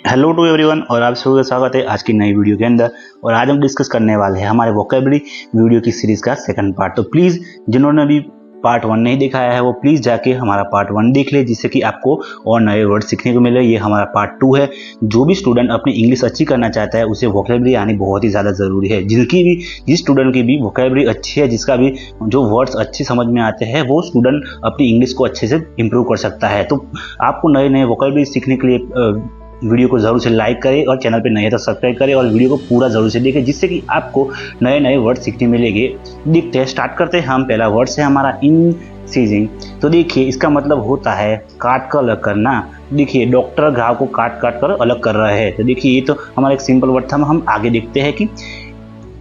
Hello to everyone और आप सभी का स्वागत है आज की नई वीडियो के अंदर। और आज हम डिस्कस करने वाले हैं हमारे वोकैबुलरी वीडियो की सीरीज का सेकंड पार्ट। तो प्लीज़ जिन्होंने अभी पार्ट 1 नहीं दिखाया है वो प्लीज़ जाके हमारा पार्ट 1 देख ले, जिससे कि आपको और नए वर्ड सीखने को मिले। ये हमारा पार्ट 2 है। जो भी स्टूडेंट अपनी इंग्लिश अच्छी करना चाहता है उसे वोकैबुलरी आनी बहुत ही ज़्यादा ज़रूरी है। जिस स्टूडेंट की भी वोकैबुलरी अच्छी है, जिसका भी जो वर्ड्स अच्छे समझ में आते हैं, वो स्टूडेंट अपनी इंग्लिश को अच्छे से इम्प्रूव कर सकता है। तो आपको नए नए वोकैबुलरी सीखने के लिए वीडियो को ज़रूर से लाइक करें और चैनल पे नए तो सब्सक्राइब करें और वीडियो को पूरा ज़रूर से देखें, जिससे कि आपको नए नए वर्ड सीखने मिलेंगे। देखते हैं, स्टार्ट करते हैं। हम पहला वर्ड है हमारा इंसिजिंग। तो देखिए इसका मतलब होता है काट कर अलग करना। देखिए डॉक्टर घाव को काट काट कर अलग कर रहा है। तो देखिए ये तो हमारा एक सिंपल वर्ड था। हम आगे देखते हैं कि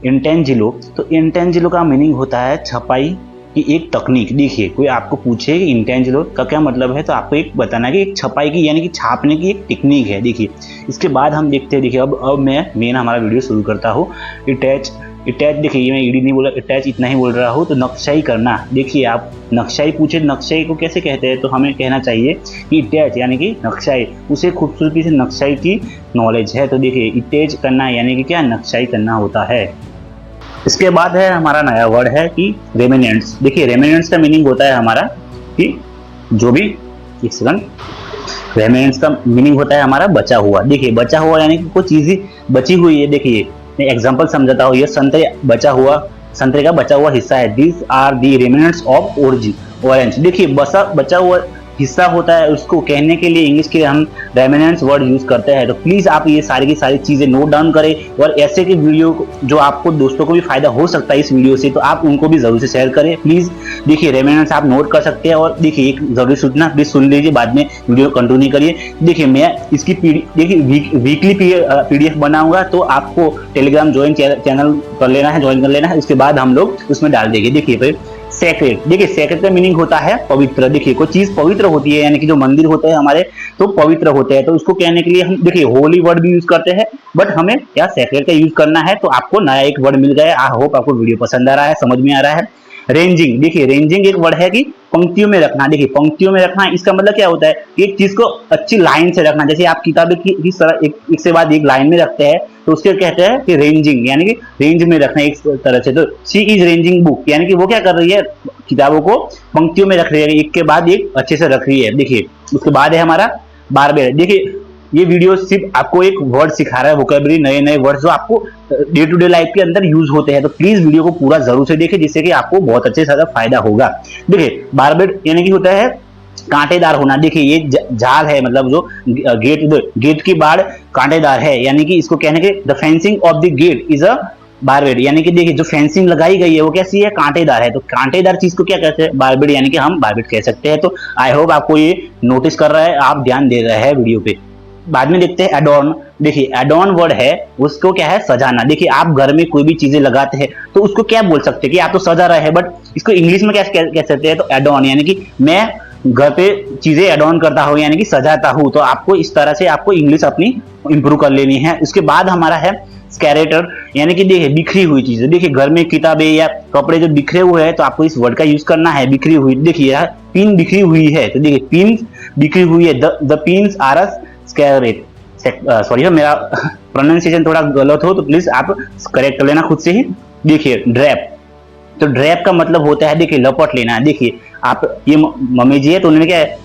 इंटेंजिलो। तो इंटेंजिलो का मीनिंग होता है छपाई की एक तकनीक। देखिए कोई आपको पूछे कि इंटेंजिलो का क्या मतलब है, तो आपको एक बताना है कि एक छपाई की यानी कि छापने की एक टेक्निक है। देखिए इसके बाद हम देखते हैं। देखिए अब मैं मेन हमारा वीडियो शुरू करता हूँ। अटैच देखिए ये मैं ईडी नहीं बोला, अटैच इतना ही बोल रहा हूँ। तो नक्शाई करना। देखिए आप नक्शाई पूछे, नक्शाई को कैसे कहते हैं, तो हमें कहना चाहिए कि अटैच यानी कि नक्शाई, उसे खूबसूरती से नक्शाई की नॉलेज है। तो देखिए अटैच करना यानी कि क्या, नक्शाई करना होता है। इसके बाद है हमारा नया वर्ड है कि रेमिनेंट्स। देखिए रेमिनेंट्स का मीनिंग होता है हमारा कि जो भी, एक सेकंड, रेमिनेंट्स का मीनिंग होता है हमारा बचा हुआ। देखिए बचा हुआ यानी कि कोई चीज़ बची हुई है। देखिए मैं एग्जांपल समझाता हूँ। ये संतरे का बचा हुआ हिस्सा है। This are the remnants of orange. देखिए बचा हुआ हिस्सा होता है, उसको कहने के लिए इंग्लिश के लिए हम रेमिनेंट्स वर्ड यूज करते हैं। तो प्लीज आप ये सारी की सारी चीजें नोट डाउन करें, और ऐसे की वीडियो जो आपको दोस्तों को भी फायदा हो सकता है इस वीडियो से, तो आप उनको भी जरूर से शेयर करें प्लीज। देखिए रेमिनेंट्स आप नोट कर सकते हैं। और देखिए एक जरूरी सूचना, प्लीज सुन लीजिए, बाद में वीडियो कंटिन्यू करिए। देखिए मैं इसकी वीकली पीडीएफ बनाऊंगा, तो आपको टेलीग्राम चैनल कर लेना है, ज्वाइन कर लेना है। उसके बाद हम लोग उसमें डाल देंगे। देखिए फिर सेक्रेट। देखिए सेक्रेट का मीनिंग होता है पवित्र। देखिए कोई चीज पवित्र होती है यानी कि जो मंदिर होते हैं हमारे, तो पवित्र होते हैं। तो उसको कहने के लिए हम देखिए होली वर्ड भी यूज करते हैं, बट हमें यहाँ सेक्रेट का यूज करना है। तो आपको नया एक वर्ड मिल गया। आई होप आपको वीडियो पसंद आ रहा है, समझ में आ रहा है। रेंजिंग। देखिए रेंजिंग एक वर्ड है कि पंक्तियों में रखना। देखिए पंक्तियों में रखना, इसका मतलब क्या होता है कि एक चीज को अच्छी लाइन से रखना। जैसे आप किताबें किस तरह एक से बाद एक लाइन में रखते हैं, तो उसके कहते हैं कि रेंजिंग, यानी कि रेंज में रखना एक तरह से। तो शी इज रेंजिंग बुक, यानी कि वो क्या कर रही है, किताबों को पंक्तियों में रख रही है, एक के बाद एक अच्छे से रख रही है। देखिए उसके बाद है हमारा बारबेर। देखिए ये वीडियो सिर्फ आपको एक वर्ड सिखा रहा है, वोकैबुलरी, नए नए वर्ड जो आपको डे टू डे लाइफ के अंदर यूज होते हैं। तो प्लीज वीडियो को पूरा जरूर से देखें, जिससे कि आपको बहुत अच्छे से फायदा होगा। देखिए बारबेर यानी कि होता है कांटेदार होना। देखिए ये जाल है, मतलब जो गेट की बाड़ कांटेदार है, यानी कि इसको कहने के the fencing of the gate is a barbed. यानी कि देखिए जो फेंसिंग लगाई गई है वो कैसी है, कांटेदार है। तो कांटेदार चीज को क्या कहते हैं, बारबेड, यानी कि हम बारबेड कह सकते हैं। तो आई होप आपको ये नोटिस कर रहा है, आप ध्यान दे रहे हैं वीडियो पे। बाद में देखते हैं एडॉर्न। देखिए एडॉर्न वर्ड है, उसको क्या है, सजाना। देखिए आप घर में कोई भी चीजें लगाते हैं तो उसको क्या बोल सकते हैं कि आप तो सजा रहे हैं, बट इसको इंग्लिश में क्या कह सकते हैं, तो एडॉर्न, यानी कि मैं घर पे चीजें एडॉर्न करता हूँ, यानी कि सजाता हूँ। तो आपको इस तरह से आपको इंग्लिश अपनी इंप्रूव कर लेनी है। उसके बाद हमारा है स्कैरेटर, यानी कि देखिए बिखरी हुई चीजें। देखिए घर में किताबें या कपड़े जो बिखरे हुए हैं, तो आपको इस वर्ड का यूज करना है, बिखरी हुई। देखिए यार पिन बिखरी हुई है, तो देखिए पिन बिखरी हुई है, the pins are a scattered. Sorry मेरा प्रोनाउंसिएशन थोड़ा गलत हो तो प्लीज आप करेक्ट कर लेना खुद से ही। देखिए ड्रैप। तो ड्रैप का मतलब होता है देखिए लपट लेना। देखिए आप ये मम्मी जी है, तो उन्होंने क्या है,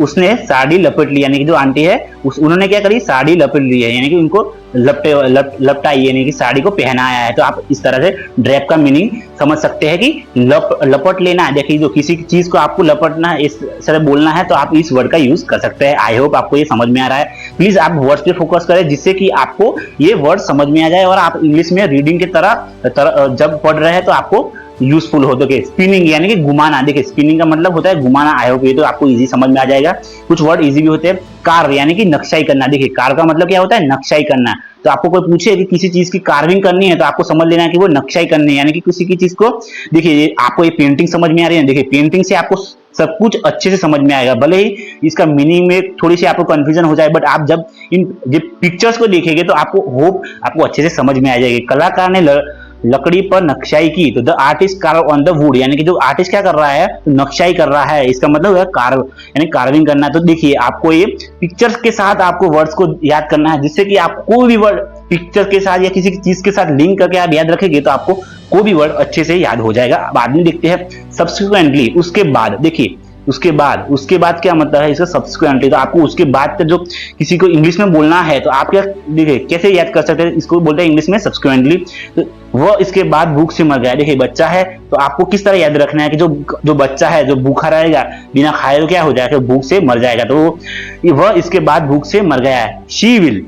उसने साड़ी लपेट ली, यानी कि जो आंटी है उन्होंने क्या करी, साड़ी लपेट ली है, यानी कि उनको लपटाई, यानी कि साड़ी को पहनाया है। तो आप इस तरह से ड्रैप का मीनिंग समझ सकते हैं कि लपट लेना है। देखिए जो किसी चीज को आपको लपटना है, इस तरह बोलना है, तो आप इस वर्ड का यूज कर सकते हैं। आई होप आपको ये समझ में आ रहा है। प्लीज आप वर्ड्स पे फोकस करें, जिससे कि आपको ये वर्ड समझ में आ जाए और आप इंग्लिश में रीडिंग की तरह जब पढ़ रहे हैं तो आपको यूजफुल हो। तो स्पिनिंग यानी कि घुमाना। देखिए स्पिनिंग का मतलब होता है घुमाना। आई होप ये तो आपको इजी समझ में आ जाएगा। कुछ वर्ड इजी भी होते हैं। कार यानी कि नक्शाई करना। देखिए कार का मतलब क्या होता है, नक्शाई करना। तो आपको कोई पूछे कि किसी चीज की कार्विंग करनी है, तो आपको समझ लेना है कि वो नक्शाई करनी है, यानी कि किसी की चीज को। देखिए आपको ये पेंटिंग समझ में आ रही है। देखिए पेंटिंग से आपको सब कुछ अच्छे से समझ में आएगा, भले ही इसका मीनिंग में थोड़ी सी आपको कंफ्यूजन हो जाए, बट आप जब इन पिक्चर्स को देखेंगे तो आपको होप आपको अच्छे से समझ में आ जाएगी। कलाकार ने लकड़ी पर नक्शाई की, तो the artist curve on the wood, यानी कि जो आर्टिस्ट क्या कर रहा है, तो नक्शाई कर रहा है, इसका मतलब है कार्व यानी कार्विंग करना। तो देखिए आपको ये पिक्चर्स के साथ आपको वर्ड्स को याद करना है, जिससे कि आप कोई भी वर्ड पिक्चर के साथ या किसी चीज के साथ लिंक करके आप याद रखेंगे तो आपको कोई भी वर्ड अच्छे से याद हो जाएगा। बाद में देखते हैं सब्सिक्वेंटली, उसके बाद। देखिए उसके बाद क्या मतलब है इसका सब्सिक्वेंटली, तो आपको उसके बाद का जो किसी को इंग्लिश में बोलना है तो आप क्या देखिए कैसे याद कर सकते हैं, इसको बोलते हैं इंग्लिश में सब्सिक्वेंटली। तो वो इसके बाद भूख से मर गया। देखिए बच्चा है तो आपको किस तरह याद रखना है कि जो बच्चा है जो भूखा रहेगा बिना खाए तो क्या हो जाएगा, भूख से मर जाएगा। तो वह इसके बाद भूख से मर गया है। She will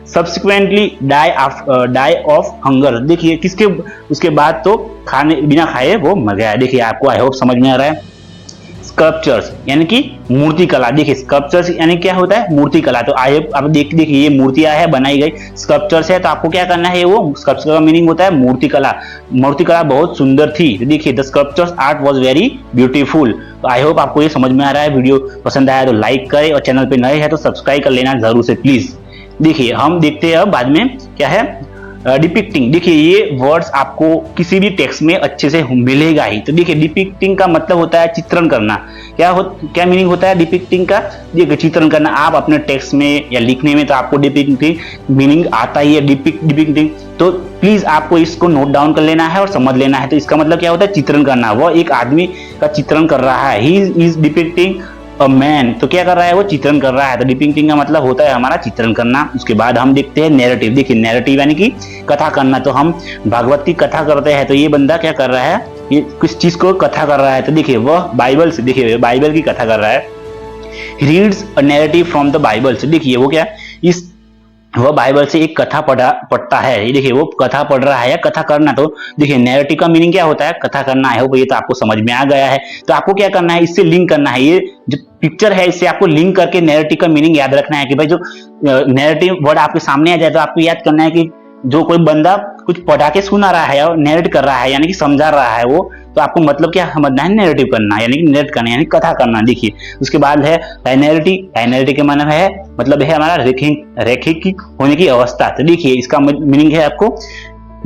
subsequently die of hunger. देखिए किसके उसके बाद तो बिना खाए वो मर गया है। देखिए आपको आई होप समझ में आ रहा है। स्कल्पचर्स यानी कि मूर्ति कला। देखिए स्कल्पचर्स यानी क्या होता है, मूर्ति कला। तो आप देखिए ये मूर्तियां है बनाई गई, स्कल्पचर्स है, तो आपको क्या करना है, वो स्कल्पचर का मीनिंग होता है मूर्ति कला। मूर्ति कला बहुत सुंदर थी। तो देखिए the sculptures art was very beautiful. तो आई होप आपको ये समझ में आ रहा है। वीडियो पसंद आया तो लाइक करें और चैनल पे नए हैं तो सब्सक्राइब कर लेना जरूर से प्लीज। देखिए हम देखते हैं अब बाद में क्या है डिपिक्टिंग। देखिए ये वर्ड्स आपको किसी भी टेक्स्ट में अच्छे से मिलेगा ही। तो देखिए डिपिक्टिंग का मतलब होता है चित्रण करना। क्या मीनिंग होता है डिपिक्टिंग का, देखिए चित्रण करना। आप अपने टेक्स्ट में या लिखने में तो आपको डिपिक्टिंग मीनिंग आता ही है, डिपिक्टिंग। तो प्लीज आपको इसको नोट डाउन कर लेना है और समझ लेना है। तो इसका मतलब क्या होता है, चित्रण करना। वह एक आदमी का चित्रण कर रहा है, he is depicting a man. तो क्या कर रहा है, वो चित्रण कर रहा है। तो डिपिक्टिंग का मतलब होता है हमारा चित्रण करना। उसके बाद हम देखते हैं नैरेटिव। देखिए नैरेटिव यानी कि कथा करना। तो हम भागवत की कथा करते हैं, तो ये बंदा क्या कर रहा है, ये किस चीज को कथा कर रहा है। तो देखिए वह बाइबल से, देखिए बाइबल की कथा कर रहा है। Reads a narrative from the Bible. से देखिए वो क्या, वह बाइबल से एक कथा पढ़ता है। ये देखिए वो कथा पढ़ रहा है या कथा करना। तो देखिए नैरेटिव का मीनिंग क्या होता है, कथा करना है। ये तो आपको समझ में आ गया है। तो आपको क्या करना है, इससे लिंक करना है। ये जो पिक्चर है इससे आपको लिंक करके नैरेटिव का मीनिंग याद रखना है कि भाई जो नैरेटिव वर्ड आपके सामने आ जाए तो आपको याद करना है कि जो कोई बंदा कुछ पढ़ा के सुना रहा है और नैरेट कर रहा है यानी कि समझा रहा है वो, तो आपको मतलब क्या समझना है, नैरेटिव करना यानी कि नैरेट करना यानी कथा करना। देखिए उसके बाद है फाइनैलिटी। फाइनैलिटी का मतलब है हमारा रैखिक होने की अवस्था। तो देखिए इसका मीनिंग है आपको,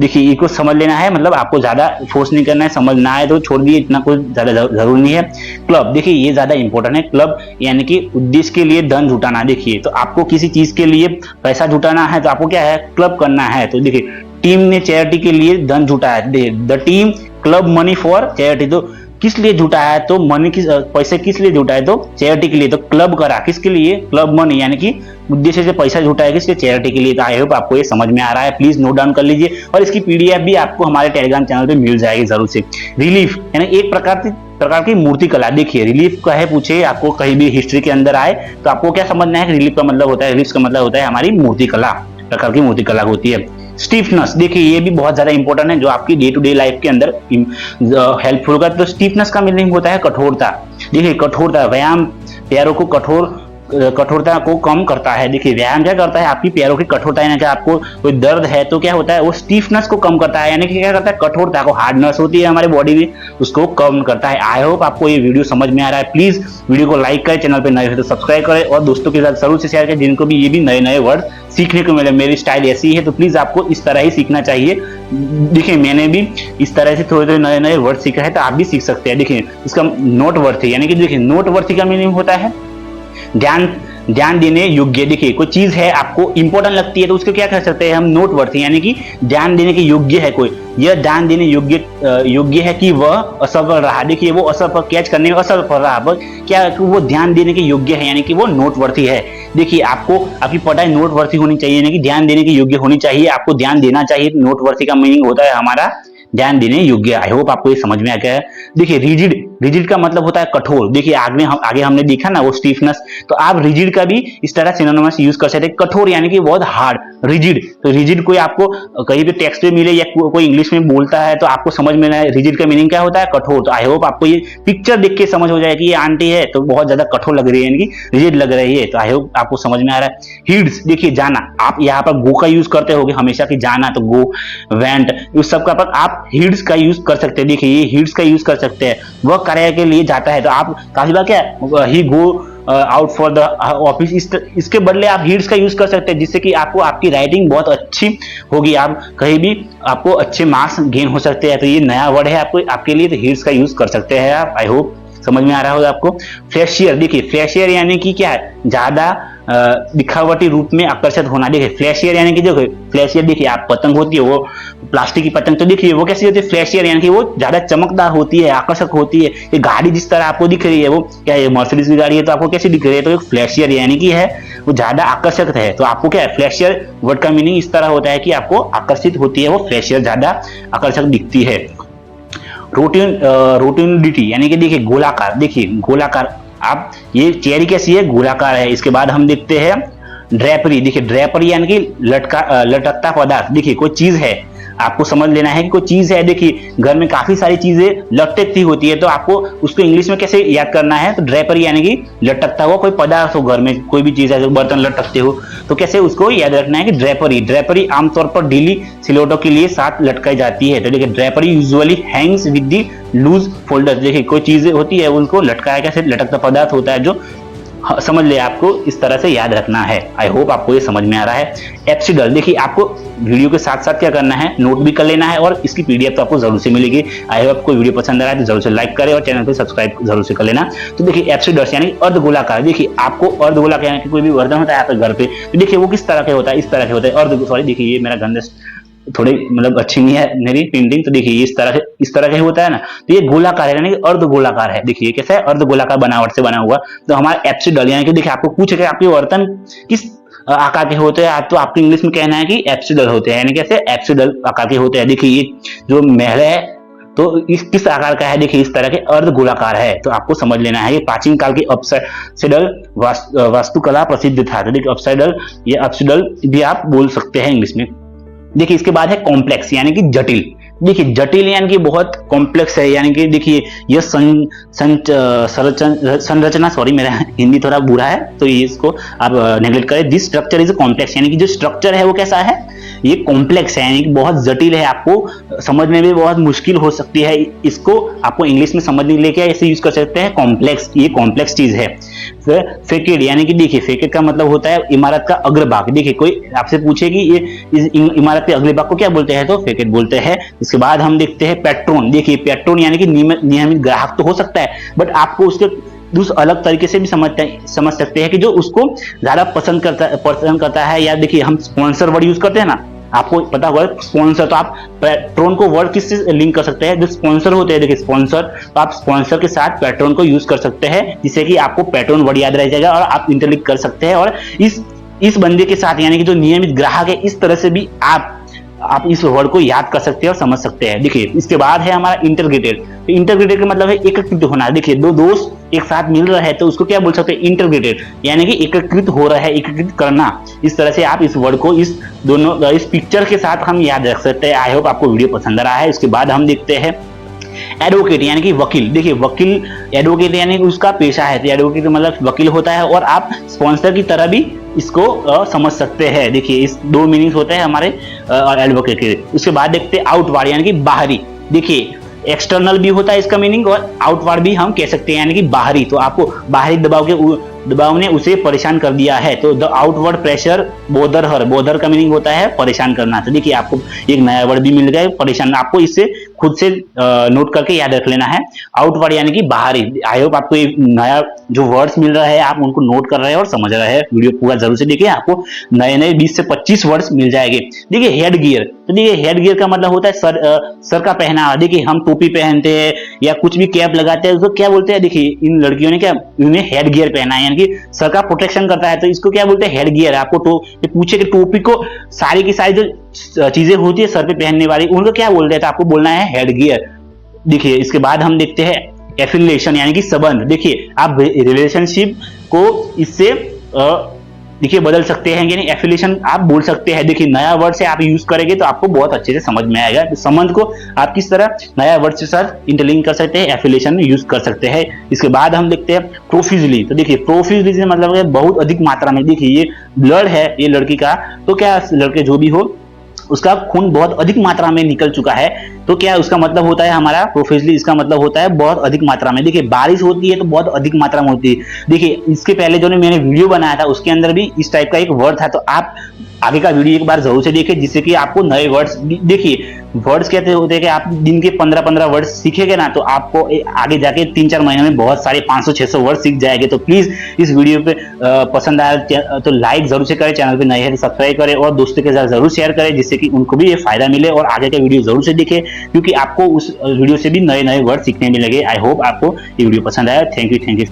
देखिए इसको समझ लेना है, मतलब आपको ज्यादा फोर्स नहीं करना है, समझना है तो छोड़ दिए, इतना कुछ ज्यादा जरूरी नहीं है। क्लब, देखिए ये ज्यादा इंपॉर्टेंट है। क्लब यानी कि उद्देश्य के लिए धन जुटाना। देखिए तो आपको किसी चीज के लिए पैसा जुटाना है तो आपको क्या है, क्लब करना है। तो देखिए टीम ने चैरिटी के लिए धन जुटाया, the team club money for charity. तो किस लिए जुटाया, तो मनी पैसे किस लिए जुटाए, तो चैरिटी के लिए। तो क्लब करा किसके लिए, क्लब मनी यानी कि उद्देश्य से पैसा जुटाया किसके, चैरिटी के लिए। तो आई होप आपको ये समझ में आ रहा है। प्लीज नोट डाउन कर लीजिए और इसकी पीडीएफ भी आपको हमारे टेलीग्राम चैनल पे मिल जाएगी जरूर से। रिलीफ यानी एक प्रकार की मूर्ति कला। देखिए रिलीफ का है, पूछे आपको कहीं भी हिस्ट्री के अंदर आए तो आपको क्या समझना है कि रिलीफ का मतलब होता है, रिलीफ का मतलब होता है हमारी मूर्ति कला, प्रकार की मूर्ति कला होती है। स्टीफनेस, देखिए ये भी बहुत ज्यादा इंपॉर्टेंट है जो आपकी डे टू डे लाइफ के अंदर हेल्पफुल होगा। तो स्टीफनेस का मीनिंग होता है कठोरता। देखिए कठोरता, व्यायाम पैरों को कठोरता को कम करता है। देखिए व्यायाम क्या करता है, आपकी पैरों की कठोरता, यानी कि आपको कोई दर्द है तो क्या होता है, वो स्टीफनेस को कम करता है, यानी कि क्या करता है, कठोरता को, हार्डनेस होती है हमारी बॉडी में उसको कम करता है। आई होप आपको ये वीडियो समझ में आ रहा है। प्लीज वीडियो को लाइक करें, चैनल पे नए हो तो सब्सक्राइब करें और दोस्तों के साथ जरूर से शेयर करें जिनको भी ये भी नए नए वर्ड सीखने को मिले। मेरी स्टाइल ऐसी है तो प्लीज आपको इस तरह ही सीखना चाहिए। देखिए मैंने भी इस तरह से थोड़े थोड़े नए नए वर्ड सीखा है तो आप भी सीख सकते हैं। देखिए इसका नोटवर्थी, यानी कि देखिए नोटवर्थी का मीनिंग होता है ध्यान देने योग्य। देखिए कोई चीज है आपको इंपॉर्टेंट लगती है तो उसको क्या कह सकते हैं हम, नोटवर्थी, यानी कि ध्यान देने के योग्य है कोई, यह ध्यान देने योग्य है कि वह असफल रहा। देखिए वो असफल, कैच करने में असफल रहा, पर क्या वो ध्यान देने के योग्य है यानी कि वो नोटवर्थी है। देखिए आपको आपकी पढ़ाई नोटवर्थी होनी चाहिए, यानी कि ध्यान देने के योग्य होनी चाहिए, आपको ध्यान देना चाहिए। नोटवर्थी का मीनिंग होता है हमारा ध्यान देने योग्य। आई होप आपको ये समझ में आ गया है। देखिए रिजिड का मतलब होता है कठोर। देखिए आगे हमने देखा ना वो स्टीफनेस, तो आप रिजिड का भी इस तरह सिनोनिमस यूज कर सकते हैं। कठोर यानी कि बहुत हार्ड, रिजिड। तो रिजिड कोई आपको कहीं भी टेक्स्ट पे मिले या कोई इंग्लिश में बोलता है तो आपको समझ में ना रिजिड का मीनिंग क्या होता है, कठोर। तो आई होप आपको ये पिक्चर देख के समझ हो जाए कि ये आंटी है तो बहुत ज्यादा कठोर लग रही है, यानी कि रिजिड लग रही है। तो आई होप आपको समझ में आ रहा है। हिड्स, देखिए जाना, आप यहाँ पर गो का यूज करते होगे हमेशा कि जाना, तो गो, वेंट, उस सब का पर आप हिड्स का यूज कर सकते हैं। देखिए ये हिड्स का यूज कर सकते हैं, वह कार्य के लिए जाता है तो आप काफी बार क्या he go out for the office, इसके बदले आप हीड्स का यूज कर सकते हैं, जिससे कि आपको आपकी राइटिंग बहुत अच्छी होगी, आप कहीं भी आपको अच्छे मार्क्स गेन हो सकते हैं। तो ये नया वर्ड है आपको, आपके लिए, तो हीड्स का यूज कर सकते हैं आप। आई होप समझ में आ रहा होगा आपको। फ्लैशियर, देखिए फ्लैशियर यानी कि क्या है, ज्यादा दिखावटी रूप में आकर्षित होना। देखिए फ्लैशियर यानी कि जो फ्लैशियर, देखिए आप पतंग होती है वो प्लास्टिक की पतंग, तो देखिए वो कैसी होती है, फ्लैशियर यानी कि वो ज्यादा चमकदार होती है, आकर्षक होती है। ये गाड़ी जिस तरह आपको दिख रही है, वो क्या है, मर्सिडीज की गाड़ी है, तो आपको कैसी दिख रही है, तो एक फ्लैशियर यानी कि है वो ज्यादा आकर्षक है। तो आपको क्या है, फ्लैशियर वर्ड का मीनिंग इस तरह होता है कि आपको आकर्षित होती है, वो फ्लैशियर ज्यादा आकर्षक दिखती है। रोटिनिटी यानी कि देखिए गोलाकार, देखिए गोलाकार, आप ये चेरी कैसी है, गोलाकार है। इसके बाद हम देखते हैं ड्रेपरी, देखिए ड्रेपरी यानी कि लटकता पदार्थ। देखिए कोई चीज है, आपको समझ लेना है कि कोई चीज है, देखिए घर में काफी सारी चीजें लटकती होती है, तो आपको उसको इंग्लिश में कैसे याद करना है, तो ड्रेपरी यानी कि लटकता हुआ कोई पदार्थ हो, घर में कोई भी चीज है, बर्तन लटकते हो, तो कैसे उसको याद रखना है कि ड्रेपरी। ड्रेपरी आमतौर पर ढीली सिलवटों के लिए साथ लटकाई जाती है। तो देखिए drapery usually hangs with the loose folder, देखिए कोई चीजें होती है उनको लटकाया कैसे, लटकता पदार्थ होता है जो, समझ ले, आपको इस तरह से याद रखना है। आई होप आपको ये समझ में आ रहा है। एप्सिडल, देखिए आपको वीडियो के साथ साथ क्या करना है, नोट भी कर लेना है, और इसकी पीडीएफ तो आपको जरूर से मिलेगी। आई होप आपको वीडियो पसंद आ रहा है तो जरूर से लाइक करें और चैनल को सब्सक्राइब जरूर से कर लेना। तो देखिए एप्सिडल्स यानी अर्धगोलाकार, देखिए आपको अर्धगोलाकार यानी कि कोई भी बर्तन होता है आपके घर पे, तो देखिए वो किस तरह के होता है, इस तरह के होता है। सॉरी देखिए ये मेरा गंदे थोड़ी मतलब अच्छी नहीं है मेरी पेंटिंग, तो देखिए इस तरह का होता है ना, तो ये गोलाकार है यानी कि अर्धगोलाकार है। देखिए कैसा है, अर्धगोलाकार बनावट से बना हुआ। तो हमारा एप्सिडल यानी कि देखिए आपको पूछे कि आपके बर्तन किस आकार के होते हैं, तो आपको इंग्लिश में कहना है कि एप्सिडल होते हैं, यानी कैसे एप्सिडल आकार के होते हैं। देखिए ये जो महल है तो इस किस आकार का है, देखिए इस तरह के अर्धगोलाकार है, तो आपको समझ लेना है। ये प्राचीन काल की अपसाइडल वास्तुकला प्रसिद्ध था। तो देखिए अपसाइडल, ये अपसाइडल भी आप बोल सकते हैं इंग्लिश में। देखिए इसके बाद है कॉम्प्लेक्स यानी कि जटिल। देखिए जटिल यानी कि बहुत कॉम्प्लेक्स है, यानी कि देखिए यह संरचना, सॉरी मेरा हिंदी थोड़ा बुरा है तो ये इसको आप नेगलेक्ट करें। दिस स्ट्रक्चर इज कॉम्प्लेक्स, यानी कि जो स्ट्रक्चर है वो कैसा है, ये कॉम्प्लेक्स है, यानी कि बहुत जटिल है, आपको समझने में बहुत मुश्किल हो सकती है। इसको आपको इंग्लिश में समझने के लिए क्या ऐसे यूज कर सकते हैं, कॉम्प्लेक्स, ये कॉम्प्लेक्स चीज है। फेकेड यानी कि देखिए फेकेड का मतलब होता है इमारत का अग्रभाग। देखिए कोई आपसे पूछे कि ये इस इमारत के अगले भाग को क्या बोलते हैं, तो फेकेड बोलते हैं। इसके बाद हम देखते हैं पेट्रोन। देखिए पेट्रोन यानी कि नियमित ग्राहक तो हो सकता है, बट आपको उसके दूसरे अलग तरीके से भी समझ सकते हैं कि जो उसको ज्यादा पसंद करता है। या देखिए हम स्पॉन्सर वर्ड यूज करते हैं ना, आपको पता होगा स्पॉन्सर, तो आप पेट्रोन को वर्ड किससे लिंक कर सकते हैं, जो स्पॉन्सर होते हैं। देखिए स्पॉन्सर, तो आप स्पॉन्सर के साथ पेट्रोन को यूज कर सकते हैं, जिससे कि आपको पेट्रोन वर्ड याद रह जाएगा और आप इंटरलिंक कर सकते हैं। और इस बंदे के साथ यानी कि जो नियमित ग्राहक है, इस तरह से भी आप इस वर्ड को याद कर सकते हैं और समझ सकते हैं। देखिए इसके बाद है हमारा इंटरग्रेटेड। तो इंटरग्रेटेड का मतलब है एकीकृत होना। देखिए दो दोस्त एक साथ मिल रहे हैं तो उसको क्या बोल सकते हैं, इंटरग्रेटेड, यानी कि एकीकृत हो रहा है, एकीकृत करना। इस तरह से आप इस वर्ड को इस पिक्चर के साथ हम याद रख सकते हैं। आई होप आपको वीडियो पसंद आ रहा है। इसके बाद हम देखते हैं एडवोकेट यानी कि वकील। देखिए वकील, एडवोकेट यानी कि उसका पेशा है, तो एडवोकेट मतलब वकील होता है, और आप स्पॉन्सर की तरह भी इसको समझ सकते हैं। देखिए इस दो मीनिंग्स होते हैं हमारे एडवोकेट के। उसके बाद देखते हैं आउटवार्ड यानी कि बाहरी। देखिए एक्सटर्नल भी होता है इसका मीनिंग, और आउटवार्ड भी हम कह सकते हैं, यानी कि बाहरी। तो आपको बाहरी दबाव ने उसे परेशान कर दिया है, तो the outward pressure bother her. Bother का मीनिंग होता है परेशान करना। तो देखिए आपको एक नया वर्ड भी मिल गया, परेशान। आपको इससे खुद से नोट करके याद रख लेना है, आउटवर्ड यानी कि बाहरी। आई होप आपको एक नया जो वर्ड्स मिल रहा है आप उनको नोट कर रहे हैं और समझ रहे हैं। वीडियो पूरा जरूर से देखिए, आपको नए नए 20 से 25 वर्ड्स मिल जाएंगे। देखिए हेड गियर, तो देखिए हेड गियर का मतलब होता है सर का पहनावा। देखिए हम टोपी पहनते हैं या कुछ भी कैप लगाते हैं, उसको क्या बोलते हैं, देखिए इन लड़कियों ने क्या, इन्हें हेड गियर पहना है, यानी कि सर का प्रोटेक्शन करता है, तो इसको क्या बोलते हैं, हेड गियर। आपको पूछे कि टोपी को सारी की सारी जो चीजें होती है सर पे पहनने वाली, उनको क्या बोलते हैं, तो आपको बोलना है हेड गियर। देखिए इसके बाद हम देखते हैं एफिलिएशन यानी कि संबंध। देखिए आप रिलेशनशिप को इससे देखिए बदल सकते हैं, यानी एफिलिएशन आप बोल सकते हैं। देखिए नया वर्ड से आप यूज करेंगे तो आपको बहुत अच्छे से समझ में आएगा। संबंध को आप किस तरह नया वर्ड के साथ इंटरलिंक कर सकते हैं, एफिलिएशन में यूज कर सकते हैं। इसके बाद हम देखते हैं प्रोफ्यूजली। तो देखिए प्रोफ्यूजली से मतलब है बहुत अधिक मात्रा में। देखिए ये ब्लड है ये लड़की का, तो क्या लड़के जो भी हो उसका खून बहुत अधिक मात्रा में निकल चुका है, तो क्या उसका मतलब होता है हमारा प्रोफेशनली, इसका मतलब होता है बहुत अधिक मात्रा में। देखिए बारिश होती है तो बहुत अधिक मात्रा में होती है। देखिए इसके पहले जो मैंने वीडियो बनाया था उसके अंदर भी इस टाइप का एक वर्ड था, तो आप आगे का वीडियो एक बार जरूर से देखिए, जिससे कि आपको नए वर्ड्स, देखिए वर्ड्स कहते होते हैं कि आप दिन के 15-15 वर्ड्स सीखेंगे ना, तो आपको आगे जाके 3-4 महीने में बहुत सारे 500-600 वर्ड सीख जाएंगे। तो प्लीज इस वीडियो पे पसंद आया तो लाइक जरूर से करें, चैनल पे नए हैं तो सब्सक्राइब करें और दोस्तों के साथ जरूर शेयर करें, जिससे कि उनको भी ये फायदा मिले और आगे के वीडियो जरूर से देखें, क्योंकि आपको उस वीडियो से भी नए नए वर्ड सीखने मिलेंगे। आई होप आपको ये वीडियो पसंद आया। Thank you.